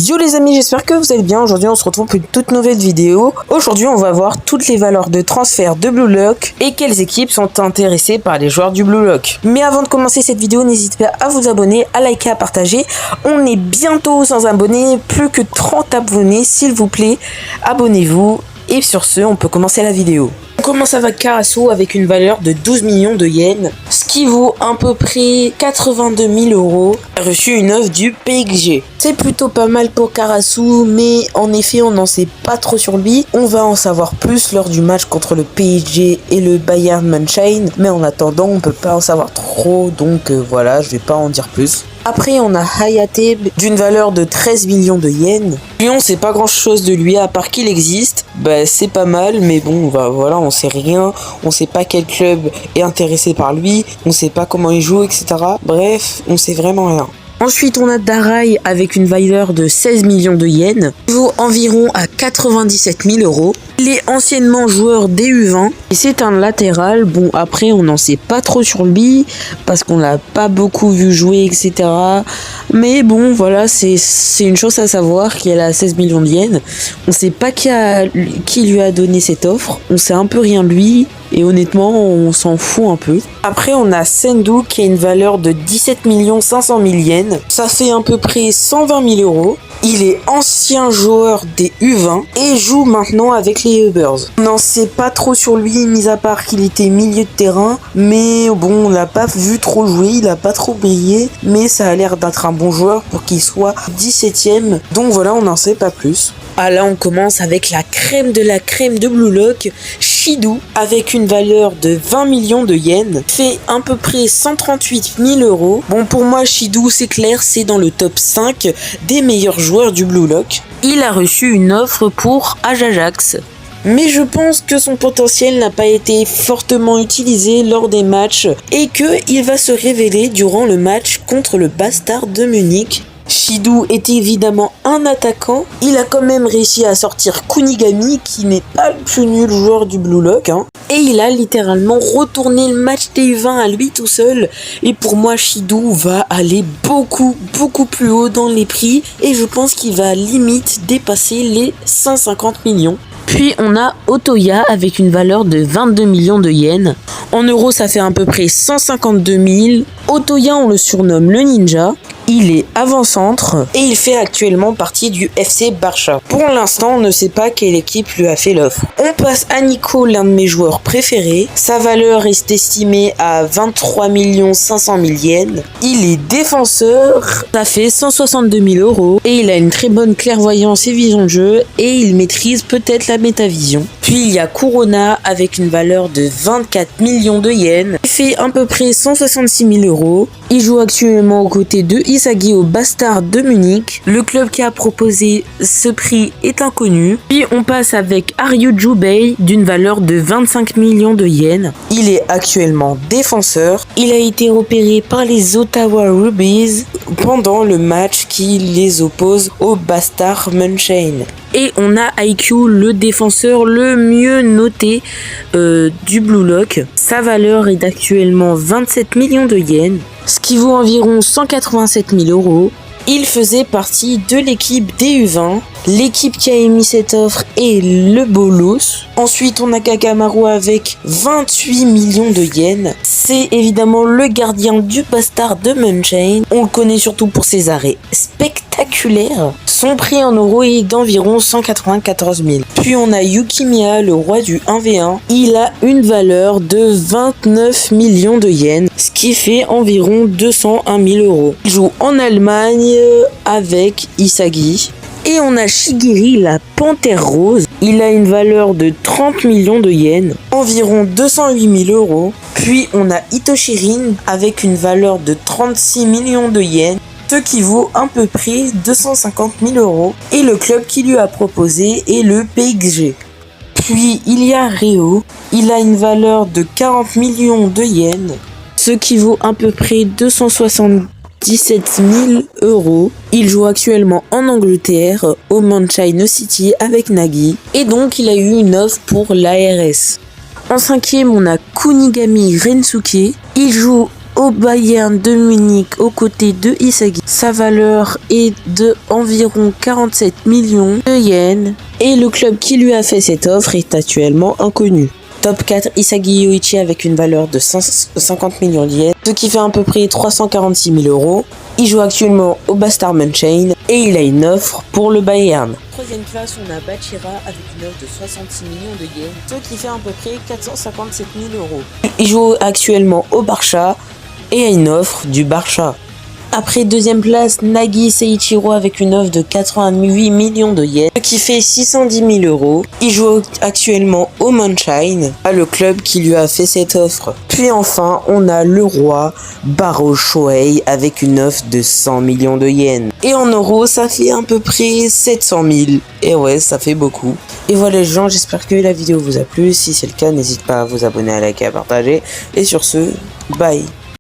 Yo les amis, j'espère que vous allez bien. Aujourd'hui on se retrouve pour une toute nouvelle vidéo. Aujourd'hui on va voir toutes les valeurs de transfert de Blue Lock et quelles équipes sont intéressées par les joueurs du Blue Lock. Mais avant de commencer cette vidéo, n'hésitez pas à vous abonner, à liker, à partager. On est bientôt sans abonnés, plus que 30 abonnés, s'il vous plaît. Abonnez-vous et sur ce on peut commencer la vidéo. On commence avec Karasu avec une valeur de 12 millions de yens, ce qui vaut à peu près 82 000 euros. Il a reçu une offre du PSG. C'est plutôt pas mal pour Karasu, mais en effet on n'en sait pas trop sur lui. On va en savoir plus lors du match contre le PSG et le Bayern München, mais en attendant on peut pas en savoir trop, donc voilà, je vais pas en dire plus. Après, on a Hayate d'une valeur de 13 millions de yens. Lui, on sait pas grand chose de lui à part qu'il existe. Bah, c'est pas mal, mais bon, bah, voilà, on sait rien. On sait pas quel club est intéressé par lui. On sait pas comment il joue, etc. Bref, on sait vraiment rien. Ensuite, on a Darai avec une valeur de 16 millions de yens. Il vaut environ à 97 000 euros. Il est anciennement joueur des U20 et c'est un latéral. Bon, après, on n'en sait pas trop sur lui parce qu'on l'a pas beaucoup vu jouer, etc. Mais bon, voilà, c'est une chose à savoir qu'il a 16 millions de yens. On sait pas qui lui a donné cette offre. On sait un peu rien de lui. Et honnêtement, on s'en fout un peu. Après, on a Sendu qui a une valeur de 17 500 000 yens. Ça fait à peu près 120 000 euros. Il est ancien joueur des U20 et joue maintenant avec les Ubbers. On n'en sait pas trop sur lui, mis à part qu'il était milieu de terrain. Mais bon, on l'a pas vu trop jouer, il a pas trop brillé. Mais ça a l'air d'être un bon joueur pour qu'il soit 17ème. Donc voilà, on n'en sait pas plus. Ah là, on commence avec la crème de Blue Lock, Shidu, avec une valeur de 20 millions de yens, fait à peu près 138 000 euros. Bon, pour moi, Shidu, c'est clair, c'est dans le top 5 des meilleurs joueurs du Blue Lock. Il a reçu une offre pour Ajax. Mais je pense que son potentiel n'a pas été fortement utilisé lors des matchs et qu'il va se révéler durant le match contre le Bastard de Munich. Shidu est évidemment un attaquant. Il a quand même réussi à sortir Kunigami, qui n'est pas le plus nul joueur du Blue Lock. Et il a littéralement retourné le match des U20 à lui tout seul. Et pour moi, Shidu va aller beaucoup plus haut dans les prix. Et je pense qu'il va limite dépasser les 150 millions. Puis on a Otoya avec une valeur de 22 millions de yens. En euros, ça fait à peu près 152 000. Otoya, on le surnomme le ninja. Il est avant-centre et il fait actuellement partie du FC Barça. Pour l'instant, on ne sait pas quelle équipe lui a fait l'offre. On passe à Nico, l'un de mes joueurs préférés. Sa valeur est estimée à 23 500 000 yens. Il est défenseur, ça fait 162 000 euros et il a une très bonne clairvoyance et vision de jeu et il maîtrise peut-être la métavision. Puis il y a Corona avec une valeur de 24 millions de yens. Il fait à peu près 166 000 euros. Il joue actuellement aux côtés de Isagi au Bastard de Munich. Le club qui a proposé ce prix est inconnu. Puis on passe avec Aryu Jubei d'une valeur de 25 millions de yens. Il est actuellement défenseur. Il a été repéré par les Ottawa Rubies pendant le match qui les oppose au Bastard München. Et on a IQ, le défenseur le mieux noté du Blue Lock. Sa valeur est actuellement 27 millions de yens, ce qui vaut environ 187 000 euros. Il faisait partie de l'équipe des U20. L'équipe qui a émis cette offre est le Bolos. Ensuite, on a Kakamaru avec 28 millions de yens. C'est évidemment le gardien du Bastard de München. On le connaît surtout pour ses arrêts spectaculaires. Son prix en euros est d'environ 194 000. Puis on a Yukimiya, le roi du 1v1. Il a une valeur de 29 millions de yens, ce qui fait environ 201 000 euros. Il joue en Allemagne avec Isagi. Et on a Shigiri, la panthère rose. Il a une valeur de 30 millions de yens, environ 208 000 euros. Puis on a Itoshirin avec une valeur de 36 millions de yens, ce qui vaut à peu près 250 000 euros. Et le club qui lui a proposé est le PSG. Puis il y a Reo. Il a une valeur de 40 millions de yens, ce qui vaut à peu près 277 000 euros. Il joue actuellement en Angleterre, au Manchester City avec Nagy. Et donc il a eu une offre pour l'ARS. En cinquième, on a Kunigami Rensuke. Il joue au Bayern de Munich aux côtés de Inzaghi. Sa valeur est de environ 47 millions de yens et le club qui lui a fait cette offre est actuellement inconnu. Top 4, Inzaghi Yoichi avec une valeur de 50 millions de yens, ce qui fait à peu près 346 000 euros. Il joue actuellement au Bayern München et il a une offre pour le Bayern. Troisième place, on a Bachira avec une offre de 66 millions de yens, ce qui fait à peu près 457 000 euros. Il joue actuellement au Barça et a une offre du Barça. Après deuxième place, Nagi Seiichiro avec une offre de 88 millions de yens, ce qui fait 610 000 euros. Il joue actuellement au München, le club qui lui a fait cette offre. Puis enfin, on a le roi Baro Shohei avec une offre de 100 millions de yens. Et en euros, ça fait à peu près 700 000. Et ouais, ça fait beaucoup. Et voilà les gens, j'espère que la vidéo vous a plu. Si c'est le cas, n'hésitez pas à vous abonner, à liker, à partager. Et sur ce, bye.